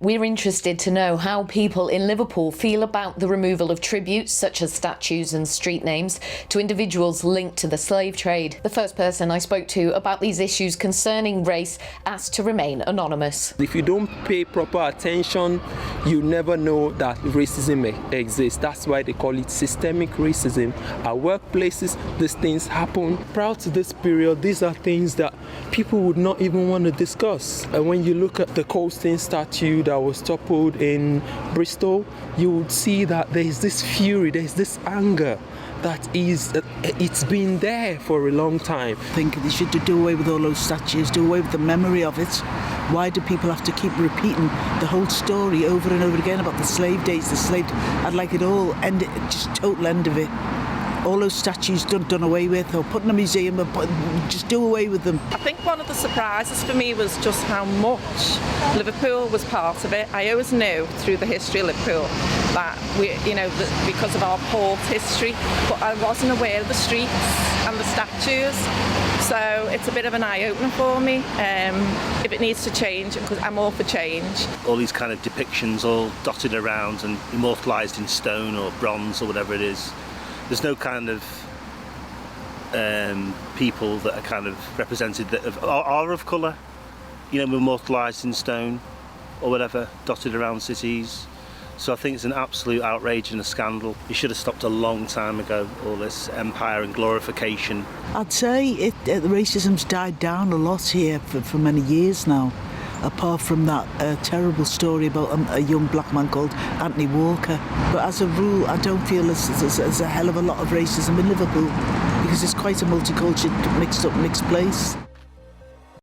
We're interested to know how people in Liverpool feel about the removal of tributes, such as statues and street names, to individuals linked to the slave trade. The first person I spoke to about these issues concerning race asked to remain anonymous. If you don't pay proper attention, you never know that racism exists. That's why they call it systemic racism. At workplaces, these things happen. Prior to this period, these are things that people would not even want to discuss. And when you look at the Colston statue that was toppled in Bristol, you would see that there is this fury, there is this anger that is, it's been there for a long time. I think they should do away with all those statues, do away with the memory of it. Why do people have to keep repeating the whole story over and over again about the slave days, I'd like it all, just total end of it. All those statues done away with, or put in a museum, or just do away with them. I think one of the surprises for me was just how much Liverpool was part of it. I always knew through the history of Liverpool that because of our port history, but I wasn't aware of the streets and the statues. So it's a bit of an eye-opener for me. If it needs to change, because I'm all for change. All these kind of depictions all dotted around and immortalised in stone or bronze or whatever it is. There's no kind of people that are kind of represented that are of colour, immortalised in stone or whatever, dotted around cities. So I think it's an absolute outrage and a scandal. It should have stopped a long time ago, all this empire and glorification. I'd say the racism's died down a lot here for many years now, apart from that terrible story about a young black man called Anthony Walker. But as a rule, I don't feel there's a hell of a lot of racism in Liverpool because it's quite a multicultural, mixed place.